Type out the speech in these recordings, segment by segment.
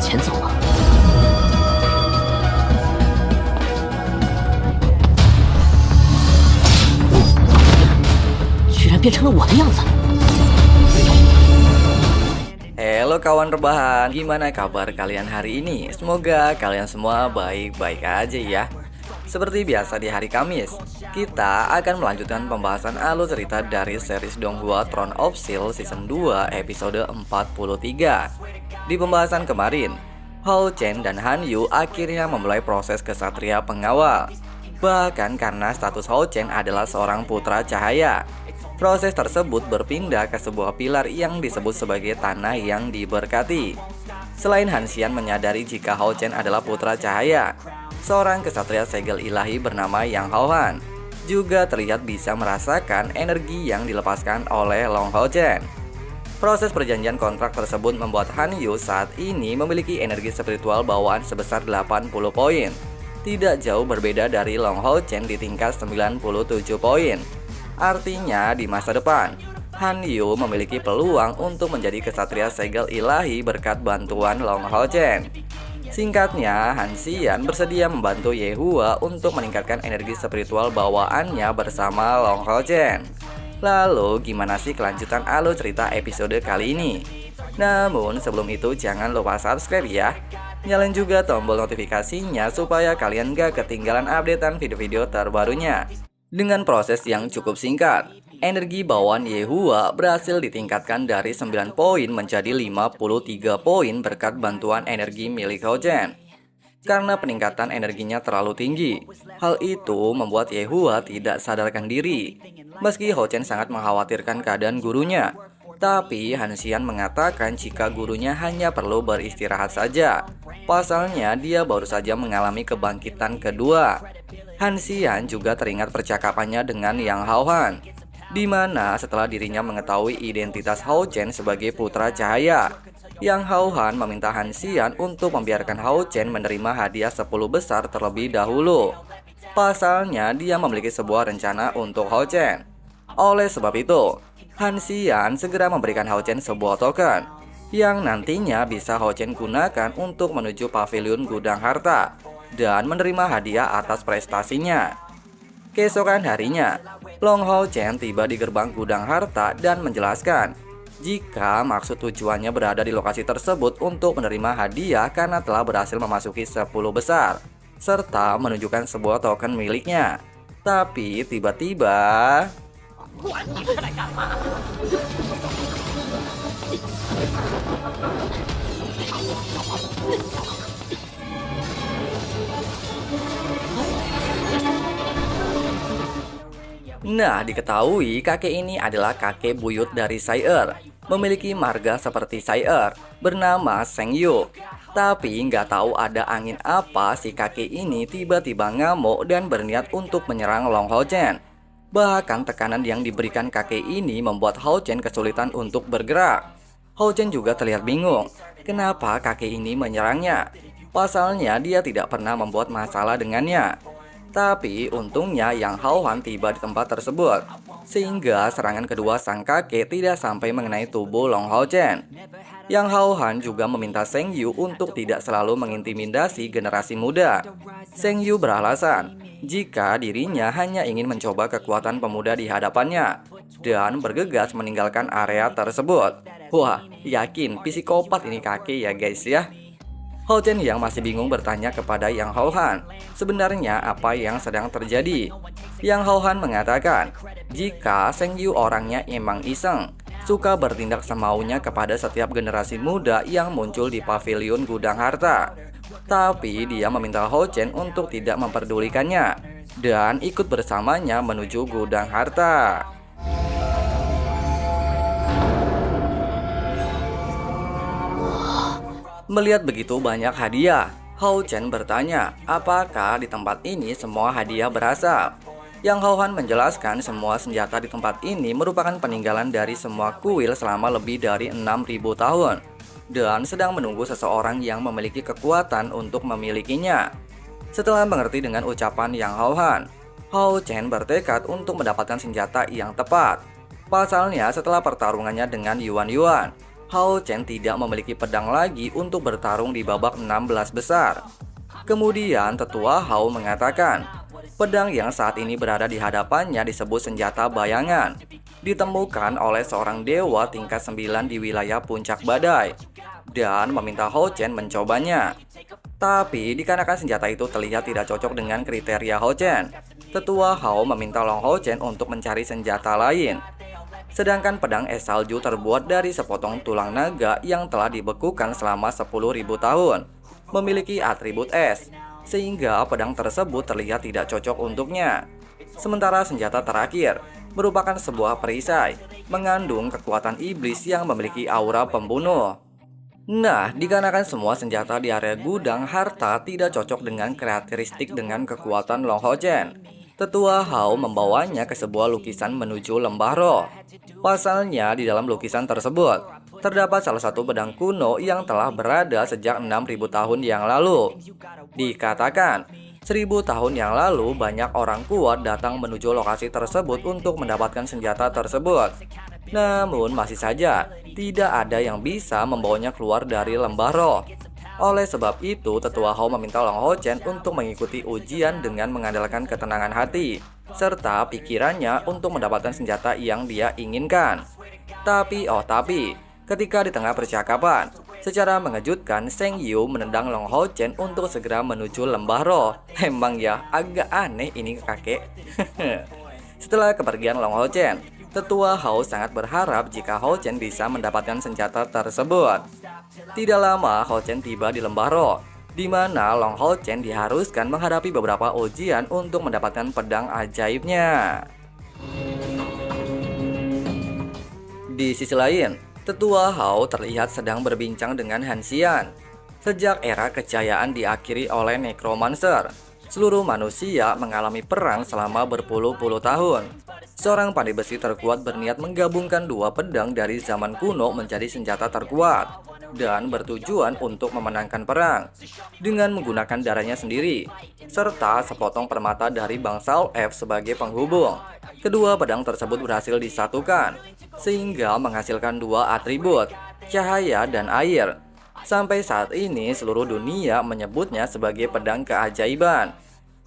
往前走了。居然变成了我的样子。 Halo kawan rebahan, gimana kabar kalian hari ini? Semoga kalian semua baik-baik aja ya. Seperti biasa di hari Kamis, kita akan melanjutkan pembahasan alur cerita dari series Donghua Throne of Steel Season 2 episode 43. Di pembahasan kemarin, Hao Chen dan Han Yu akhirnya memulai proses kesatria pengawal. Bahkan karena status Hao Chen adalah seorang putra cahaya, proses tersebut berpindah ke sebuah pilar yang disebut sebagai tanah yang diberkati. Selain Han Xian menyadari jika Hao Chen adalah putra cahaya, seorang kesatria segel ilahi bernama Yang Hao Han juga terlihat bisa merasakan energi yang dilepaskan oleh Long Hao Chen. Proses perjanjian kontrak tersebut membuat Han Yu saat ini memiliki energi spiritual bawaan sebesar 80 poin. Tidak jauh berbeda dari Long Hao Chen di tingkat 97 poin. Artinya di masa depan, Han Yu memiliki peluang untuk menjadi kesatria segel ilahi berkat bantuan Long Hao Chen. Singkatnya, Han Xian bersedia membantu Ye Hua untuk meningkatkan energi spiritual bawaannya bersama Long Hao Chen. Lalu gimana sih kelanjutan alur cerita episode kali ini? Namun sebelum itu jangan lupa subscribe ya. Nyalain juga tombol notifikasinya supaya kalian gak ketinggalan updatean video-video terbarunya. Dengan proses yang cukup singkat, energi bawaan Ye Hua berhasil ditingkatkan dari 9 poin menjadi 53 poin berkat bantuan energi milik Hao Chen. Karena peningkatan energinya terlalu tinggi, hal itu membuat Ye Hua tidak sadarkan diri. Meski Hao Chen sangat mengkhawatirkan keadaan gurunya, tapi Han Xian mengatakan jika gurunya hanya perlu beristirahat saja. Pasalnya dia baru saja mengalami kebangkitan kedua. Han Xian juga teringat percakapannya dengan Yang Hao Han, di mana setelah dirinya mengetahui identitas Hao Chen sebagai putra cahaya, Yang Hao Han meminta Han Xian untuk membiarkan Hao Chen menerima hadiah 10 besar terlebih dahulu. Pasalnya dia memiliki sebuah rencana untuk Hao Chen. Oleh sebab itu, Han Xian segera memberikan Hao Chen sebuah token yang nantinya bisa Hao Chen gunakan untuk menuju pavilion gudang harta dan menerima hadiah atas prestasinya. Keesokan harinya, Long Hao Chen tiba di gerbang gudang harta dan menjelaskan jika maksud tujuannya berada di lokasi tersebut untuk menerima hadiah karena telah berhasil memasuki 10 besar serta menunjukkan sebuah token miliknya. Tapi tiba-tiba nah, diketahui kakek ini adalah kakek buyut dari Sai Er, memiliki marga seperti Sai Er, bernama Sheng Yu. Tapi nggak tahu ada angin apa si kakek ini tiba-tiba ngamuk dan berniat untuk menyerang Long Hao Chen. Bahkan tekanan yang diberikan kakek ini membuat Hao Chen kesulitan untuk bergerak. Hao Chen juga terlihat bingung, kenapa kakek ini menyerangnya. Pasalnya dia tidak pernah membuat masalah dengannya. Tapi untungnya Yang Hao Han tiba di tempat tersebut, sehingga serangan kedua sang kakek tidak sampai mengenai tubuh Long Hao Chen. Yang Hao Han juga meminta Sheng Yu untuk tidak selalu mengintimidasi generasi muda. Sheng Yu beralasan jika dirinya hanya ingin mencoba kekuatan pemuda di hadapannya dan bergegas meninggalkan area tersebut. Wah, yakin psikopat ini kakek ya guys ya. Hao Chen yang masih bingung bertanya kepada Yang Hao Han sebenarnya apa yang sedang terjadi. Yang Hao Han mengatakan jika Sheng Yu orangnya emang iseng, suka bertindak semaunya kepada setiap generasi muda yang muncul di pavilion gudang harta. Tapi dia meminta Hao Chen untuk tidak memperdulikannya dan ikut bersamanya menuju gudang harta. Melihat begitu banyak hadiah, Hao Chen bertanya apakah di tempat ini semua hadiah berasal. Yang Hao Han menjelaskan semua senjata di tempat ini merupakan peninggalan dari semua kuil selama lebih dari 6.000 tahun dan sedang menunggu seseorang yang memiliki kekuatan untuk memilikinya. Setelah mengerti dengan ucapan Yang Hao Han, Hao Chen bertekad untuk mendapatkan senjata yang tepat. Pasalnya setelah pertarungannya dengan Yuan Yuan, Hao Chen tidak memiliki pedang lagi untuk bertarung di babak 16 besar. Kemudian tetua Hao mengatakan, pedang yang saat ini berada di hadapannya disebut senjata bayangan, ditemukan oleh seorang dewa tingkat 9 di wilayah puncak badai, dan meminta Hao Chen mencobanya. Tapi dikarenakan senjata itu terlihat tidak cocok dengan kriteria Hao Chen, tetua Hao meminta Long Hao Chen untuk mencari senjata lain. Sedangkan pedang es salju terbuat dari sepotong tulang naga yang telah dibekukan selama 10.000 tahun, memiliki atribut es, sehingga pedang tersebut terlihat tidak cocok untuknya. Sementara senjata terakhir merupakan sebuah perisai, mengandung kekuatan iblis yang memiliki aura pembunuh. Nah, dikarenakan semua senjata di area gudang harta tidak cocok dengan karakteristik dengan kekuatan Long Hao Chen, tetua Hao membawanya ke sebuah lukisan menuju lembah roh. Pasalnya di dalam lukisan tersebut terdapat salah satu pedang kuno yang telah berada sejak 6.000 tahun yang lalu. Dikatakan 1.000 tahun yang lalu banyak orang kuat datang menuju lokasi tersebut untuk mendapatkan senjata tersebut. Namun masih saja tidak ada yang bisa membawanya keluar dari lembah roh. Oleh sebab itu, tetua Hao meminta Long Hao Chen untuk mengikuti ujian dengan mengandalkan ketenangan hati serta pikirannya untuk mendapatkan senjata yang dia inginkan. Tapi ketika di tengah percakapan, secara mengejutkan Seng Yu menendang Long Hao Chen untuk segera menuju lembah roh. Emang ya, agak aneh ini kakek. Setelah kepergian Long Hao Chen, tetua Hao sangat berharap jika Hao Chen bisa mendapatkan senjata tersebut. Tidak lama Hao Chen tiba di lembah roh, di mana Long Hao Chen diharuskan menghadapi beberapa ujian untuk mendapatkan pedang ajaibnya. Di sisi lain, tetua Hao terlihat sedang berbincang dengan Han Xian. Sejak era kejayaan diakhiri oleh Necromancer, seluruh manusia mengalami perang selama berpuluh-puluh tahun. Seorang pandai besi terkuat berniat menggabungkan dua pedang dari zaman kuno menjadi senjata terkuat dan bertujuan untuk memenangkan perang dengan menggunakan darahnya sendiri serta sepotong permata dari bangsal F sebagai penghubung. Kedua pedang tersebut berhasil disatukan sehingga menghasilkan dua atribut, cahaya dan air. Sampai saat ini seluruh dunia menyebutnya sebagai pedang keajaiban.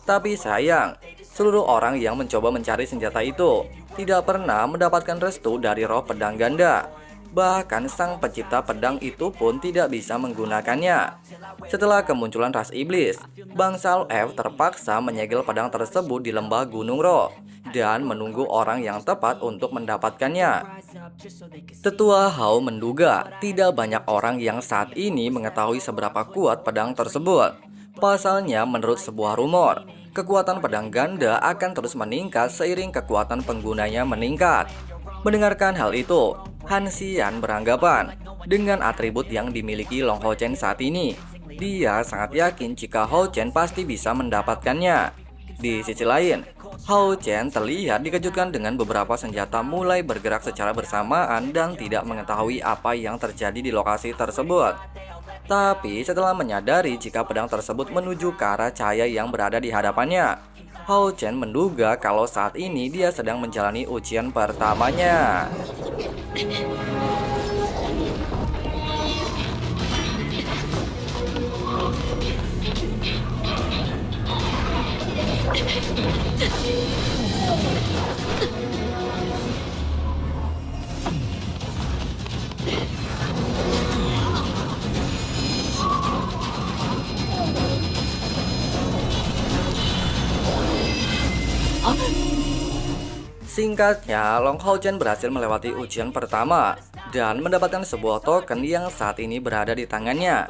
Tapi sayang, seluruh orang yang mencoba mencari senjata itu tidak pernah mendapatkan restu dari roh pedang ganda. Bahkan sang pencipta pedang itu pun tidak bisa menggunakannya. Setelah kemunculan ras iblis, bangsal F terpaksa menyegel pedang tersebut di lembah Gunung Roh dan menunggu orang yang tepat untuk mendapatkannya. Tetua Hao menduga tidak banyak orang yang saat ini mengetahui seberapa kuat pedang tersebut. Pasalnya menurut sebuah rumor, kekuatan pedang ganda akan terus meningkat seiring kekuatan penggunanya meningkat. Mendengarkan hal itu, Han Xian beranggapan dengan atribut yang dimiliki Long Hao Chen saat ini, dia sangat yakin jika Hao Chen pasti bisa mendapatkannya. Di sisi lain, Hao Chen terlihat dikejutkan dengan beberapa senjata mulai bergerak secara bersamaan dan tidak mengetahui apa yang terjadi di lokasi tersebut. Tapi setelah menyadari jika pedang tersebut menuju ke arah cahaya yang berada di hadapannya, Hao Chen menduga kalau saat ini dia sedang menjalani ujian pertamanya. Singkatnya, Long Hao Chen berhasil melewati ujian pertama dan mendapatkan sebuah token yang saat ini berada di tangannya.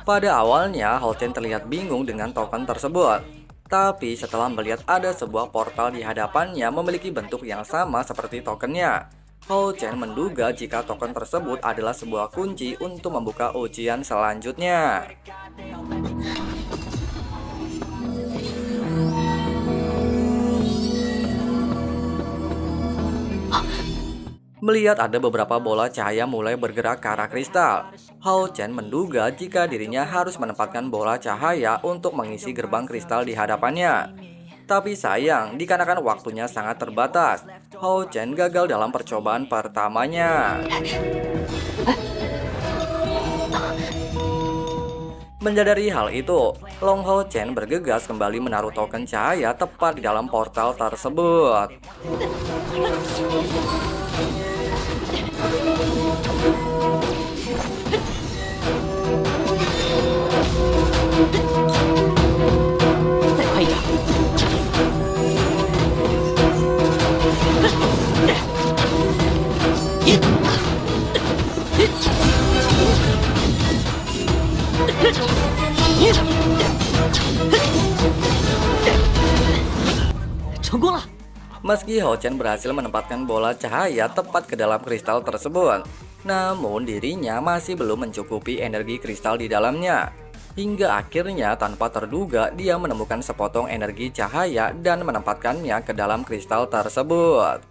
Pada awalnya, Hao Chen terlihat bingung dengan token tersebut. Tapi setelah melihat ada sebuah portal di hadapannya memiliki bentuk yang sama seperti tokennya, Hao Chen menduga jika token tersebut adalah sebuah kunci untuk membuka ujian selanjutnya. Melihat ada beberapa bola cahaya mulai bergerak ke arah kristal, Hao Chen menduga jika dirinya harus menempatkan bola cahaya untuk mengisi gerbang kristal di hadapannya. Tapi sayang, dikarenakan waktunya sangat terbatas, Hao Chen gagal dalam percobaan pertamanya. Menyadari hal itu, Long Hao Chen bergegas kembali menaruh token cahaya tepat di dalam portal tersebut. Meski Hao Chen berhasil menempatkan bola cahaya tepat ke dalam kristal tersebut, namun dirinya masih belum mencukupi energi kristal di dalamnya. Hingga akhirnya tanpa terduga dia menemukan sepotong energi cahaya dan menempatkannya ke dalam kristal tersebut.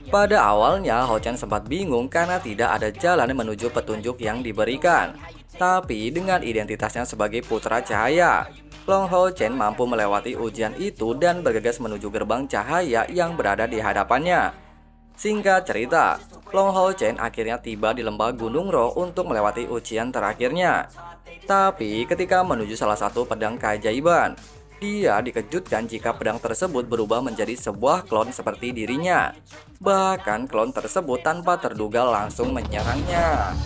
Pada awalnya, Hao Chen sempat bingung karena tidak ada jalan menuju petunjuk yang diberikan. Tapi dengan identitasnya sebagai putra cahaya, Long Hao Chen mampu melewati ujian itu dan bergegas menuju gerbang cahaya yang berada di hadapannya. Singkat cerita, Long Hao Chen akhirnya tiba di lembah Gunung Ro untuk melewati ujian terakhirnya. Tapi ketika menuju salah satu pedang keajaiban, dia dikejutkan jika pedang tersebut berubah menjadi sebuah klon seperti dirinya. Bahkan klon tersebut tanpa terduga langsung menyerangnya.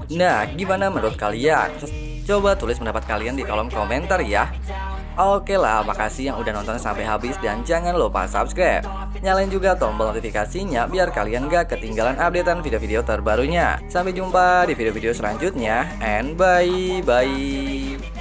Nah, gimana menurut kalian? Coba tulis pendapat kalian di kolom komentar ya. Oke lah, makasih yang udah nonton sampai habis dan jangan lupa subscribe. Nyalain juga tombol notifikasinya biar kalian gak ketinggalan updatean video-video terbarunya. Sampai jumpa di video-video selanjutnya and bye-bye.